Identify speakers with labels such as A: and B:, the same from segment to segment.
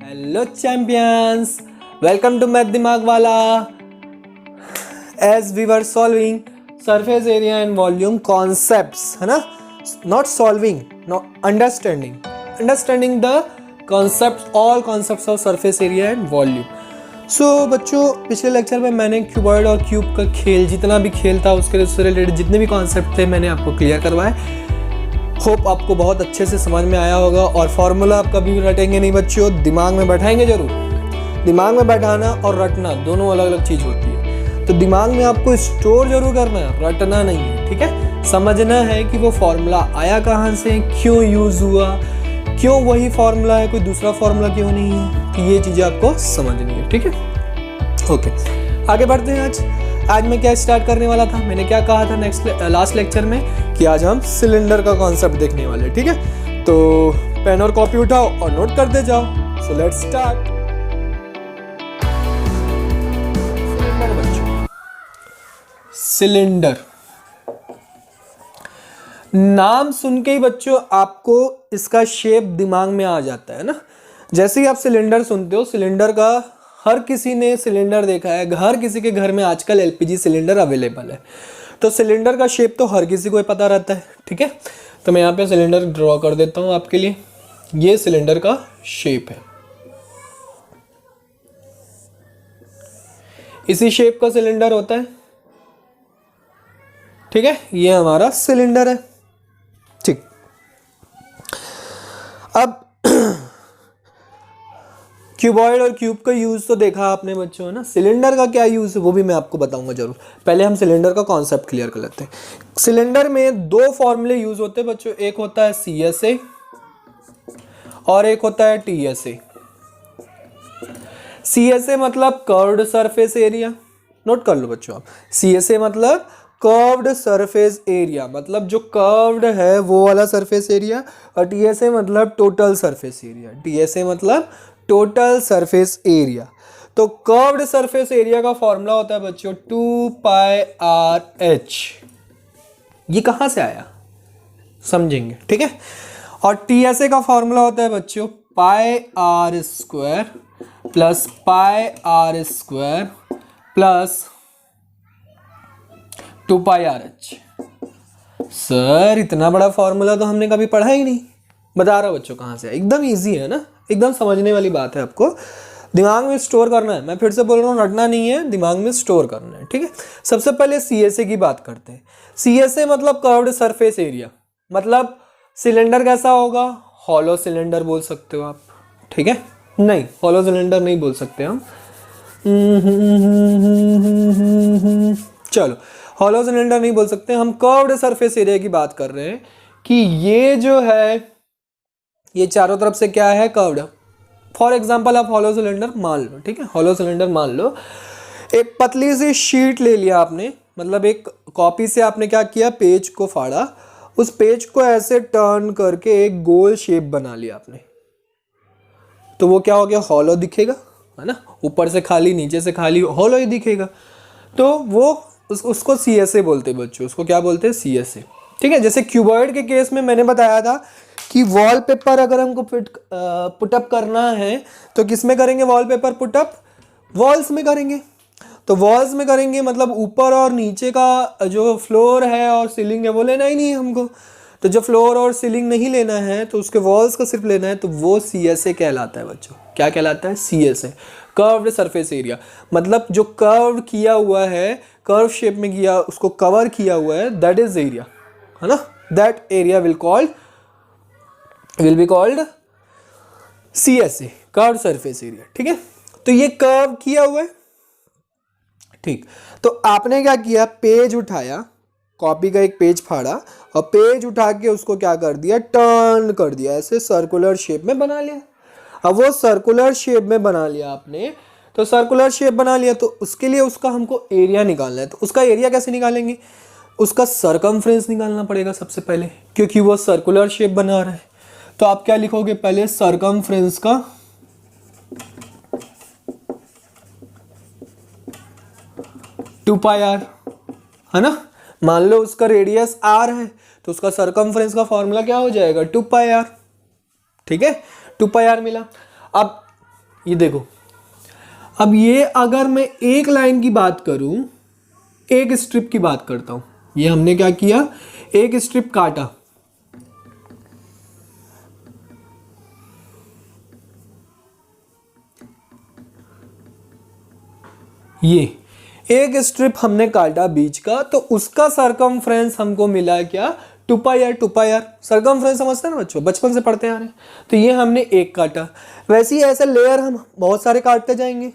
A: Hello champions, welcome to math दिमाग वाला। As we were solving surface area and volume concepts, है ना, not solving, not understanding the concept, all concepts of surface area and volume. So बच्चों, पिछले lecture में मैंने cuboid और cube का खेल, जितना भी खेल था उसके रिलेटेड जितने भी कॉन्सेप्ट थे मैंने आपको क्लियर करवाए। होप आपको बहुत अच्छे से समझ में आया होगा। और फॉर्मूला आप कभी भी रटेंगे नहीं बच्चों, दिमाग में बैठाएंगे जरूर। दिमाग में बैठाना और रटना दोनों अलग अलग चीज़ होती है, तो दिमाग में आपको स्टोर जरूर करना है, रटना नहीं है, ठीक है। समझना है कि वो फॉर्मूला आया कहाँ से, क्यों यूज़ हुआ, क्यों वही फॉर्मूला है, कोई दूसरा फॉर्मूला क्यों नहीं है, तो ये चीज़ें आपको समझनी है, ठीक है। ओके, आगे बढ़ते हैं। आज मैं क्या स्टार्ट करने वाला था, मैंने क्या कहा था लास्ट लेक्चर में कि आज हम सिलेंडर का कॉन्सेप्ट देखने वाले, ठीक है। तो पेन और कॉपी उठाओ और नोट करते जाओ। So let's start. सिलेंडर बच्चों, सिलेंडर नाम सुन के ही बच्चों आपको इसका शेप दिमाग में आ जाता है ना। जैसे ही आप सिलेंडर सुनते हो, सिलेंडर का हर किसी ने सिलेंडर देखा है, हर किसी के घर में आजकल एलपीजी सिलेंडर अवेलेबल है, तो सिलेंडर का शेप तो हर किसी को पता रहता है, ठीक है। तो मैं यहाँ पे सिलेंडर ड्रॉ कर देता हूँ आपके लिए। ये सिलेंडर का शेप है, इसी शेप का सिलेंडर होता है, ठीक है। ये हमारा सिलेंडर है, ठीक। अब क्यूबॉइड और क्यूब का यूज तो देखा आपने बच्चों, है ना। सिलेंडर का क्या यूज है वो भी मैं आपको बताऊंगा जरूर। पहले हम सिलेंडर का कॉन्सेप्ट क्लियर कर लेते हैं। सिलेंडर में दो फॉर्मूले यूज होते हैं बच्चों, एक होता है CSA और एक होता है TSA। CSA मतलब कर्व्ड सरफेस एरिया, नोट कर लो बच्चों आप। CSA मतलब कर्व्ड सरफेस एरिया, मतलब जो कर्व्ड है वो वाला सरफेस एरिया। और TSA मतलब टोटल सरफेस एरिया। TSA मतलब टोटल सरफेस एरिया। तो कर्व्ड सरफेस एरिया का फॉर्मूला होता है बच्चों 2πRh। ये कहां से आया समझेंगे, ठीक है। और TSA का फॉर्मूला होता है बच्चों πr² plus πr² plus 2πRh। Sir इतना बड़ा फॉर्मूला तो हमने कभी पढ़ा ही नहीं। बता रहा हूं बच्चों कहां से, एकदम इजी है ना, एकदम समझने वाली बात है। आपको दिमाग में स्टोर करना है, मैं फिर से बोल रहा हूँ, रटना नहीं है, दिमाग में स्टोर करना है, ठीक है। सबसे पहले CSA की बात करते हैं। CSA मतलब कर्व्ड सरफेस एरिया, मतलब सिलेंडर कैसा होगा, हॉलो सिलेंडर बोल सकते हो आप, ठीक है। नहीं, हॉलो सिलेंडर नहीं बोल सकते हम, चलो हॉलो सिलेंडर नहीं बोल सकते हम, कर्व्ड सरफेस एरिया की बात कर रहे हैं कि ये जो है ये चारों तरफ से क्या है, कर्व्ड। फॉर एग्जांपल आप हॉलो सिलेंडर मान लो, ठीक है। हॉलो सिलेंडर मान लो, एक पतली सी शीट ले लिया आपने, मतलब एक कॉपी से आपने क्या किया, पेज को फाड़ा, उस पेज को ऐसे टर्न करके एक गोल शेप बना लिया आपने, तो वो क्या हो गया, हॉलो दिखेगा, है ना। ऊपर से खाली, नीचे से खाली, हॉलो ही दिखेगा। तो वो उसको CSA बोलते हैं बच्चों, उसको क्या बोलते हैं, CSA, ठीक है। जैसे क्यूबॉइड के केस में मैंने बताया था कि वॉलपेपर अगर हमको पुटअप करना है तो किस में करेंगे, वॉलपेपर पुटअप वॉल्स में करेंगे। तो वॉल्स में करेंगे मतलब ऊपर और नीचे का जो फ्लोर है और सीलिंग है वो लेना ही नहीं है हमको। तो जब फ्लोर और सीलिंग नहीं लेना है तो उसके वॉल्स का सिर्फ लेना है, तो वो CSA कहलाता है बच्चों। क्या कहलाता है, CSA, कर्व्ड सरफेस एरिया। मतलब जो कर्व किया हुआ है, कर्व शेप में किया, उसको कवर किया हुआ है, दैट इज एरिया, है ना। That area will be called CSA, curved surface area, ठीक है। तो ये कर्व किया हुआ है, ठीक। तो आपने क्या किया, पेज उठाया, कॉपी का एक पेज फाड़ा और पेज उठा के उसको क्या कर दिया, टर्न कर दिया, ऐसे सर्कुलर शेप में बना लिया। अब वो सर्कुलर शेप में बना लिया आपने, तो सर्कुलर शेप बना लिया, तो उसके लिए उसका हमको एरिया निकालना है। तो उसका एरिया कैसे निकालेंगे, उसका सरकमफ्रेंस निकालना पड़ेगा सबसे पहले, क्योंकि वो सर्कुलर शेप बना रहा है। तो आप क्या लिखोगे, पहले सरकमफ्रेंस का 2πr, है ना। मान लो उसका रेडियस r है, तो उसका सरकमफ्रेंस का फॉर्मूला क्या हो जाएगा, 2πr, ठीक है। 2πr मिला। अब ये देखो, अब ये अगर मैं एक लाइन की बात करूं, एक स्ट्रिप की बात करता हूं, ये हमने क्या किया, एक स्ट्रिप काटा, ये एक स्ट्रिप हमने काटा बीच का, तो उसका सरकमफ्रेंस हमको मिला क्या, 2 pi R. 2 pi are circumference समझते हैं ना बच्चों, बचपन से पढ़ते आ रहे हैं। तो ये हमने एक काटा। वैसे ही ऐसे लेयर हम बहुत सारे काटते जाएंगे,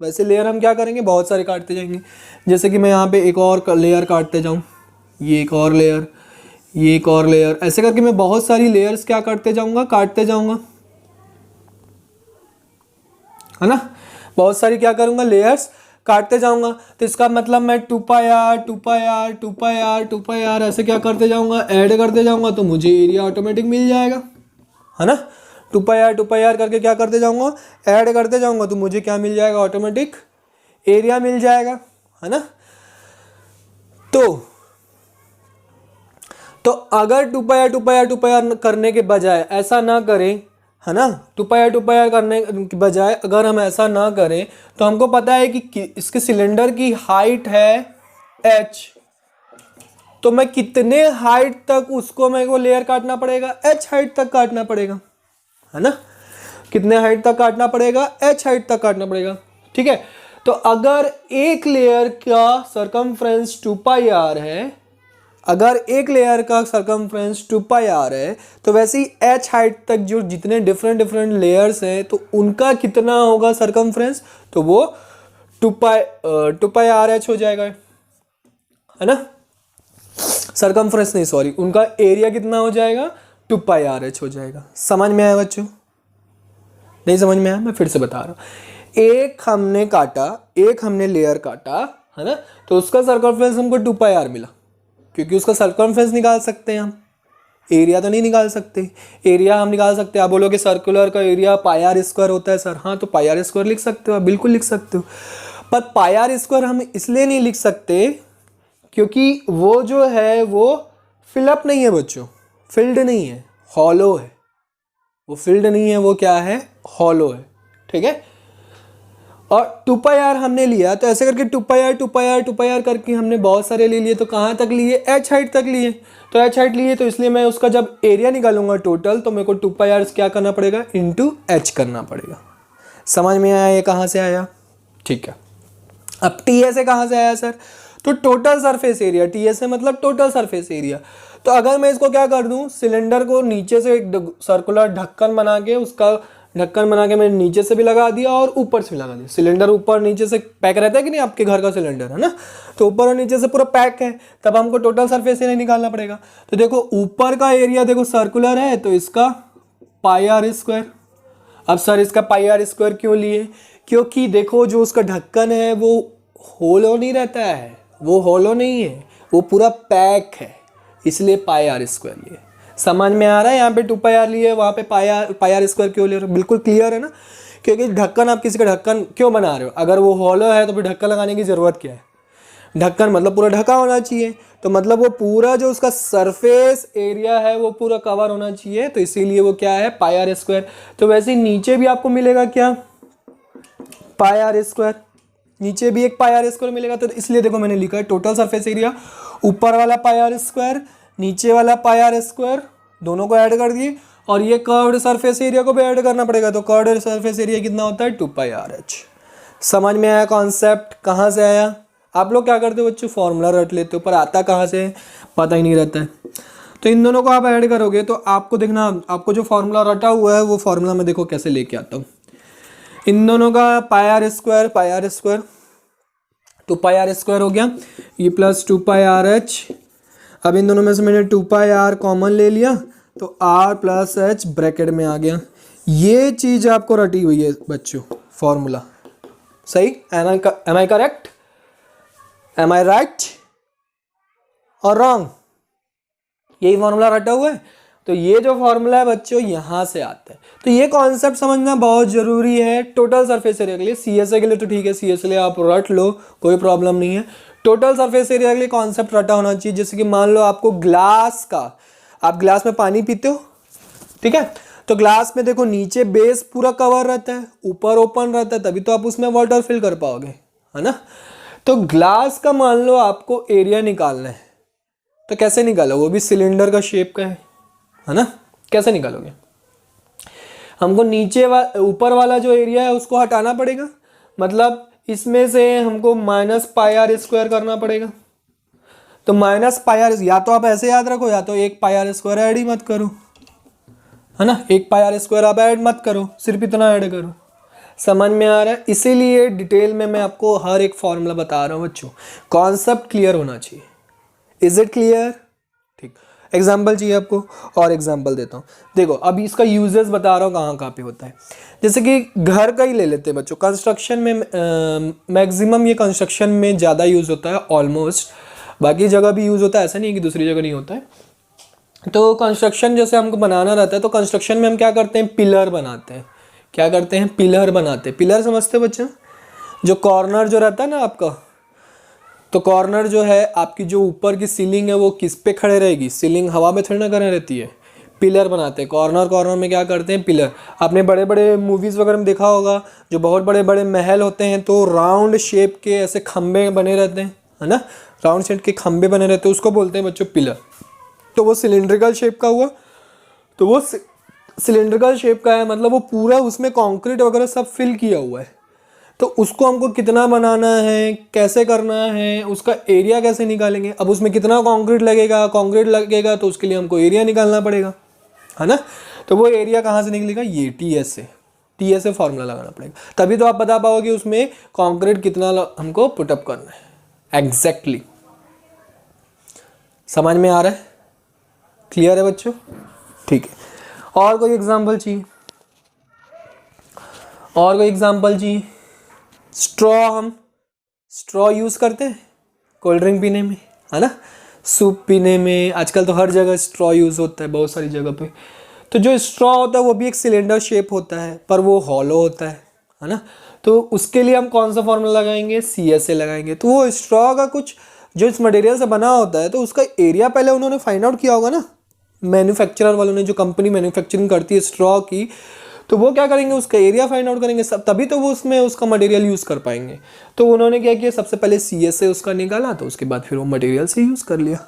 A: वैसे लेयर हम क्या करेंगे, बहुत सारे काटते जाएंगे। जैसे कि मैं यहाँ पे एक और लेयर काटते जाऊँ, ये एक और लेयर, ये एक और लेयर, ऐसे करके मैं बहुत सारी लेयर्स क्या करते जाऊँगा, काटते जाऊँगा, है ना। बहुत सारी क्या करूँगा, लेयर्स काटते जाऊंगा। तो इसका मतलब मैं 2 pi R 2 pi R 2 pi R 2 pi R ऐसे क्या करते जाऊंगा, ऐड करते जाऊंगा, तो मुझे एरिया ऑटोमेटिक मिल जाएगा, है ना। 2 पाई आर 2 पाई आर करके क्या करते जाऊंगा, ऐड करते जाऊंगा, तो मुझे क्या मिल जाएगा, ऑटोमेटिक एरिया मिल जाएगा, है ना। तो अगर 2 pi R 2 pi R 2 pi R करने के बजाय ऐसा ना करें, है ना, 2 पाई आर करने के बजाय अगर हम ऐसा ना करें, तो हमको पता है कि इसके सिलेंडर की हाइट है h, तो मैं कितने हाइट तक उसको मेरे को लेयर काटना पड़ेगा, h हाइट तक काटना पड़ेगा, है ना। कितने हाइट तक काटना पड़ेगा, h हाइट तक काटना पड़ेगा, ठीक है। तो अगर एक लेयर का सरकमफ्रेंस 2 पाई आर है, अगर एक लेयर का सरकमफ्रेंस 2 पाई आर है, तो वैसे ही h हाइट तक जो जितने डिफरेंट लेयर्स हैं, तो उनका कितना होगा सरकमफ्रेंस, तो वो 2 पाई आर एच हो जाएगा, है ना। सरकमफ्रेंस नहीं, सॉरी, उनका एरिया कितना हो जाएगा, 2 पाई आर एच हो जाएगा। समझ में आया बच्चों, नहीं समझ में आया, मैं फिर से बता रहा हूँ। एक हमने काटा, एक हमने लेयर काटा, है ना, तो उसका सरकमफ्रेंस हमको 2 पाई आर मिला, क्योंकि उसका सरकमफ्रेंस निकाल सकते हैं हम, एरिया तो नहीं निकाल सकते। एरिया हम निकाल सकते हैं, आप बोलोगे सर्कुलर का एरिया पाई आर स्क्वायर होता है सर, हाँ, तो पाई आर स्क्वायर लिख सकते हो, आप बिल्कुल लिख सकते हो। पर पाई आर स्क्वायर हम इसलिए नहीं लिख सकते क्योंकि वो जो है वो फिलअप नहीं है बच्चों, फिल्ड नहीं है, हॉलो है, वो फिल्ड नहीं है, वो क्या है, हॉलो है, ठीक है। और 2 पाई आर हमने लिया, तो ऐसे करके 2 pi R 2 pi R 2 pi R करके हमने बहुत सारे ले लिए। तो कहाँ तक लिए, h हाइट तक लिए। तो h हाइट लिए, तो इसलिए मैं उसका जब एरिया निकालूंगा टोटल, तो मेरे को 2 पाई आर क्या करना पड़ेगा, इंटू h करना पड़ेगा। समझ में आया ये कहाँ से आया, ठीक है। अब टी एस ए कहाँ से आया सर, तो total surface area, T S A मतलब टोटल सरफेस एरिया। तो अगर मैं इसको क्या कर दूँ, सिलेंडर को नीचे से एक सर्कुलर ढक्कन बना के, उसका ढक्कन बना के मैंने नीचे से भी लगा दिया और ऊपर से भी लगा दिया। सिलेंडर ऊपर नीचे से पैक रहता है कि नहीं, आपके घर का सिलेंडर है ना, तो ऊपर और नीचे से पूरा पैक है, तब हमको टोटल सरफेस एरिया निकालना पड़ेगा। तो देखो ऊपर का एरिया देखो सर्कुलर है, तो इसका पाई आर स्क्वायर। अब सर इसका पाई आर स्क्वायर क्यों लिए, क्योंकि देखो जो उसका ढक्कन है वो होलो नहीं रहता है, वो होलो नहीं है, वो पूरा पैक है, इसलिए पाई आर स्क्वायर लिए। समझ में आ रहा है, यहाँ पे 2 पाई आर लिए, वहाँ पे पाई आर स्क्वायर क्यों ले रहे हो, बिल्कुल क्लियर है ना। क्योंकि ढक्कन, आप किसी का ढक्कन क्यों बना रहे हो, अगर वो हॉलो है तो फिर ढक्कन लगाने की ज़रूरत क्या है। ढक्कन मतलब पूरा ढका होना चाहिए, तो मतलब वो पूरा जो उसका सरफेस एरिया है वो पूरा कवर होना चाहिए, तो इसीलिए वो क्या है, पाई आर स्क्वायर। तो वैसे ही नीचे भी आपको मिलेगा क्या, पाई आर स्क्वायर, नीचे भी एक पाई आर स्क्वायर मिलेगा। तो इसलिए देखो मैंने लिखा है टोटल सरफेस एरिया, ऊपर वाला पाई आर स्क्वायर, नीचे वाला पाई आर स्क्वायर, दोनों को ऐड कर दिए, और ये कर्व्ड सरफेस एरिया को भी ऐड करना पड़ेगा। तो कर्व्ड सरफेस एरिया कितना होता है, 2 पाई आर एच। समझ में आया कॉन्सेप्ट, कहाँ से आया। आप लोग क्या करते हो बच्चों, फॉर्मूला रट लेते हो, पर आता कहाँ से पता ही नहीं रहता है। तो इन दोनों को आप ऐड करोगे तो आपको देखना, आपको जो फॉर्मूला रटा हुआ है वो फॉर्मूला में देखो कैसे लेके आता हूँ। इन दोनों का pi R square 2 pi R square हो गया, ये प्लस 2 पाई आर एच। अब इन दोनों में से मैंने 2 पाई आर कॉमन ले लिया, तो आर प्लस एच ब्रैकेट में आ गया। ये चीज़ आपको रटी हुई है बच्चों, फॉर्मूला सही। Am I correct, am I right और रॉन्ग, यही फॉर्मूला रटा हुआ है। तो ये जो फॉर्मूला है बच्चों यहाँ से आता है। तो ये कॉन्सेप्ट समझना बहुत ज़रूरी है टोटल सरफेस एरिया के लिए। सीएसए के लिए तो ठीक है, सीएसए लिए आप रट लो, कोई प्रॉब्लम नहीं है। टोटल सरफेस एरिया के लिए कॉन्सेप्ट रटा होना चाहिए। जैसे कि मान लो आपको ग्लास का, आप ग्लास में पानी पीते हो, ठीक है, तो ग्लास में देखो नीचे बेस पूरा कवर रहता है, ऊपर ओपन रहता है, तभी तो आप उसमें वाटर फिल कर पाओगे, है ना। तो ग्लास का मान लो आपको एरिया निकालना है, तो कैसे निकालोगे, वो भी सिलेंडर का शेप का है ना, कैसे निकालोगे। हमको नीचे ऊपर वाला जो एरिया है उसको हटाना पड़ेगा, मतलब इसमें से हमको -πr² करना पड़ेगा। तो -πr, या तो आप ऐसे याद रखो, या तो 1πr² ऐड ही मत करो, है ना, 1πr² आप ऐड मत करो, सिर्फ इतना ऐड करो। समझ में आ रहा है। इसीलिए डिटेल में मैं आपको हर एक फॉर्मूला बता रहा हूँ बच्चों, कॉन्सेप्ट क्लियर होना चाहिए। Is it clear? ठीक, एग्जाम्पल चाहिए आपको, और एग्जाम्पल देता हूँ। देखो अभी इसका यूजेस बता रहा हूँ कहाँ कहाँ पे होता है। जैसे कि घर का ही ले लेते हैं बच्चों, कंस्ट्रक्शन में मैक्सिमम ये कंस्ट्रक्शन में ज़्यादा यूज़ होता है ऑलमोस्ट, बाकी जगह भी यूज़ होता है, ऐसा नहीं है कि दूसरी जगह नहीं होता है। तो कंस्ट्रक्शन जैसे हमको बनाना रहता है, तो कंस्ट्रक्शन में हम क्या करते हैं, पिलर बनाते हैं। क्या करते हैं, पिलर बनाते हैं। पिलर समझते हो बच्चों, जो कॉर्नर जो रहता है ना आपका, तो कॉर्नर जो है आपकी जो ऊपर की सीलिंग है वो किस पे खड़े रहेगी, सीलिंग हवा में थोड़ी ना खड़े रहती है। पिलर बनाते हैं कॉर्नर, कॉर्नर में क्या करते हैं, पिलर। आपने बड़े बड़े मूवीज़ वगैरह में देखा होगा, जो बहुत बड़े बड़े महल होते हैं तो राउंड शेप के ऐसे खंबे बने रहते हैं, है ना, राउंड शेप के खंबे बने रहते हैं, उसको बोलते हैं बच्चों पिलर। तो वो सिलेंड्रिकल शेप का हुआ, तो वो सिलेंड्रिकल शेप का है, मतलब वो पूरा उसमें कंक्रीट वगैरह सब फिल किया हुआ है। तो उसको हमको कितना बनाना है, कैसे करना है, उसका एरिया कैसे निकालेंगे। अब उसमें कितना कंक्रीट लगेगा तो उसके लिए हमको एरिया निकालना पड़ेगा, है ना। तो वो एरिया कहाँ से निकलेगा, ये टीएस से फॉर्मूला लगाना पड़ेगा, तभी तो आप बता पाओगे उसमें कंक्रीट कितना हमको पुटअप करना है एग्जैक्टली। समझ में आ रहा है, क्लियर है बच्चों? ठीक है, और कोई एग्जांपल चाहिए, और कोई एग्जांपल चाहिए। स्ट्रॉ, हम स्ट्रॉ यूज़ करते हैं कोल्ड ड्रिंक पीने में, है ना, सूप पीने में, आजकल तो हर जगह स्ट्रॉ यूज़ होता है बहुत सारी जगह पे। तो जो स्ट्रॉ होता है वो भी एक सिलेंडर शेप होता है, पर वो हॉलो होता है ना। तो उसके लिए हम कौन सा फॉर्मूला लगाएंगे, CSA लगाएंगे। तो वो स्ट्रॉ का कुछ जो इस मटेरियल से बना होता है, तो उसका एरिया पहले उन्होंने फाइंड आउट किया होगा ना, मैन्युफैक्चरर वालों ने, जो कंपनी मैन्युफैक्चरिंग करती है स्ट्रॉ की, तो वो क्या करेंगे, उसका एरिया फाइंड आउट करेंगे सब, तभी तो वो उसमें उसका मटेरियल यूज़ कर पाएंगे। तो उन्होंने क्या किया, सबसे पहले CSA उसका निकाला, तो उसके बाद फिर वो मटेरियल से यूज़ कर लिया।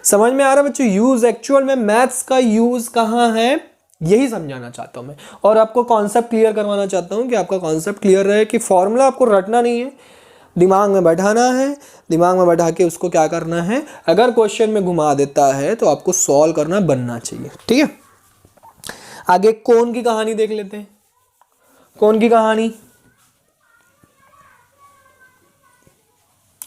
A: समझ में आ रहा है बच्चों, यूज़ एक्चुअल में मैथ्स का यूज़ कहाँ है, यही समझाना चाहता हूँ मैं, और आपको कॉन्सेप्ट क्लियर करवाना चाहता हूँ कि आपका कॉन्सेप्ट क्लियर रहे कि फॉर्मूला आपको रटना नहीं है, दिमाग में बैठाना है, दिमाग में बैठा के उसको क्या करना है, अगर क्वेश्चन में घुमा देता है तो आपको सॉल्व करना बनना चाहिए। ठीक है, आगे कोन की कहानी देख लेते हैं। कोन की कहानी,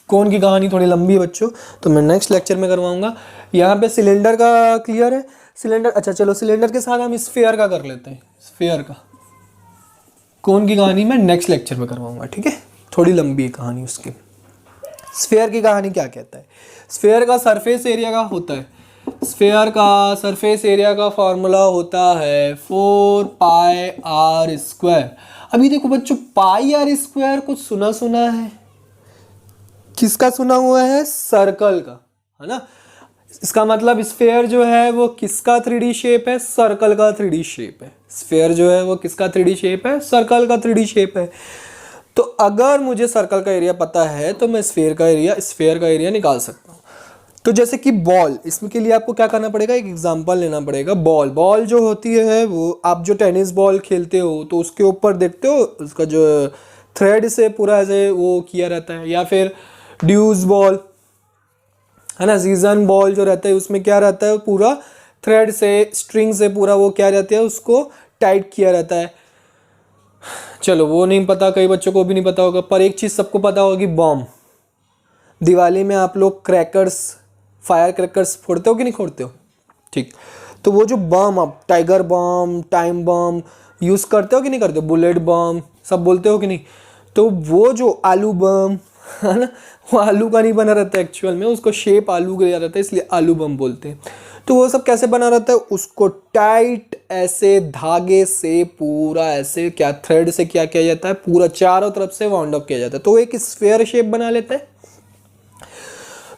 A: कोन की कहानी थोड़ी लंबी है बच्चों, तो मैं नेक्स्ट लेक्चर में करवाऊंगा। यहाँ पे सिलेंडर का क्लियर है, सिलेंडर, अच्छा चलो सिलेंडर के साथ हम स्फीयर का कर लेते हैं, स्फीयर का। कोन की कहानी मैं नेक्स्ट लेक्चर में करवाऊंगा, ठीक है, थोड़ी लंबी है कहानी उसकी। स्फीयर की कहानी क्या कहता है, स्फीयर का सरफेस एरिया का होता है, स्फीयर का सरफेस एरिया का फॉर्मूला होता है 4πr²। अभी देखो बच्चों, πr² कुछ सुना सुना है, किसका सुना हुआ है, सर्कल का, है ना। इसका मतलब स्फीयर जो है वो किसका 3D शेप है, सर्कल का 3D शेप है। स्फीयर जो है वो किसका 3D शेप है, सर्कल का 3D शेप है। तो अगर मुझे सर्कल का एरिया पता है तो मैं स्फीयर का एरिया निकाल सकता हूँ। तो जैसे कि बॉल, इसमें के लिए आपको क्या करना पड़ेगा, एक एग्जांपल लेना पड़ेगा। बॉल जो होती है वो, आप जो टेनिस बॉल खेलते हो तो उसके ऊपर देखते हो उसका जो थ्रेड से पूरा ऐसे वो किया रहता है, या फिर ड्यूस बॉल, है ना, सीजन बॉल जो रहता है उसमें क्या रहता है, पूरा थ्रेड से, स्ट्रिंग से पूरा वो क्या रहता है, उसको टाइट किया रहता है। चलो वो नहीं पता, कई बच्चों को भी नहीं पता होगा, पर एक चीज़ सबको पता होगी, बॉम्ब। दिवाली में आप लोग क्रैकर्स, फायर क्रैकर्स फोड़ते हो कि नहीं फोड़ते हो, ठीक। तो वो जो बम, आप टाइगर बम, टाइम बम यूज़ करते हो कि नहीं करते हो, बुलेट बम सब बोलते हो कि नहीं। तो वो जो आलू बम है ना, वो आलू का नहीं बना रहता है एक्चुअल में, उसको शेप आलू का दिया रहता है, इसलिए आलू बम बोलते हैं। तो वो सब कैसे बना रहता है, उसको टाइट ऐसे धागे से पूरा ऐसे क्या थ्रेड से क्या किया जाता है, पूरा चारों तरफ से वाउंड अप किया जाता है, तो वो एक स्फीयर शेप बना लेता है।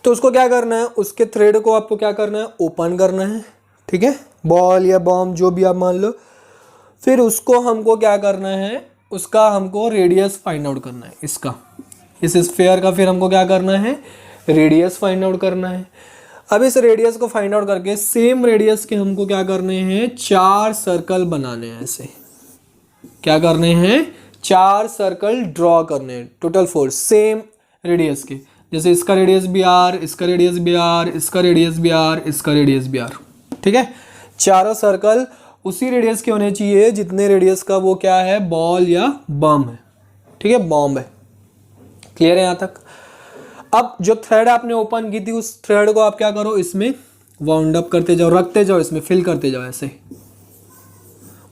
A: तो उसको क्या करना है, उसके थ्रेड को आपको क्या करना है, ओपन करना है, ठीक है, बॉल या बॉम्ब जो भी आप मान लो। फिर उसको हमको क्या करना है, उसका हमको रेडियस फाइंड आउट करना है इसका, इस स्फीयर का। फिर हमको क्या करना है, रेडियस फाइंड आउट करना है। अब इस रेडियस को फाइंड आउट करके सेम रेडियस के हमको क्या करने हैं, 4 सर्कल बनाने हैं। ऐसे क्या करने हैं, 4 सर्कल ड्रॉ करने हैं, टोटल 4 सेम रेडियस के। जैसे इसका रेडियस भी आर, इसका रेडियस भी आर, इसका रेडियस भी आर, इसका रेडियस भी आर। ठीक है, चारों सर्कल उसी रेडियस के होने चाहिए जितने रेडियस का वो क्या है, बॉल या बम है। ठीक है, बॉम्ब है। क्लियर है यहाँ तक? अब जो थ्रेड आपने ओपन की थी उस थ्रेड को आप क्या करो, इसमें वाउंड अप करते जाओ, रखते जाओ, इसमें फिल करते जाओ। ऐसे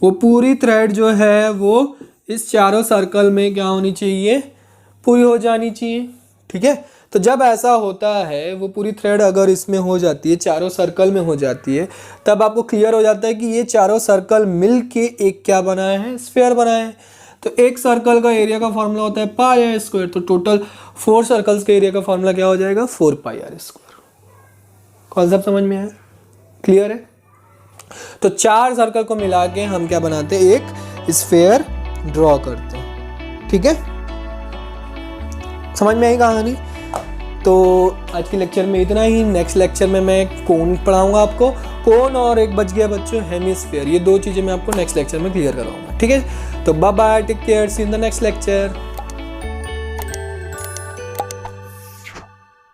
A: वो पूरी थ्रेड जो है वो इस चारों सर्कल में क्या होनी चाहिए, पूरी हो जानी चाहिए। ठीक है, तो जब ऐसा होता है, वो पूरी थ्रेड अगर इसमें हो जाती है, चारों सर्कल में हो जाती है, तब आपको क्लियर हो जाता है कि ये चारों सर्कल मिल के एक क्या बनाया है, स्फीयर बनाया है। तो एक सर्कल का एरिया का फॉर्मूला होता है पाई आर स्क्वायर, तो टोटल 4 सर्कल्स के एरिया का फॉर्मूला क्या हो जाएगा, 4 पाई आर स्क्वायर। कॉन्सेप्ट समझ में आया? क्लियर है? तो 4 सर्कल को मिला के हम क्या बनाते हैं, एक स्फीयर ड्रॉ करते हैं। ठीक है, समझ में आई कहानी? तो आज के लेक्चर में इतना ही। नेक्स्ट लेक्चर में मैं कोन पढ़ाऊंगा आपको, कोन और एक बच गया बच्चों हेमिस्फीयर। ये 2 चीज़ें मैं आपको नेक्स्ट लेक्चर में क्लियर कराऊंगा। ठीक है, तो bye bye, take care, see in the next lecture.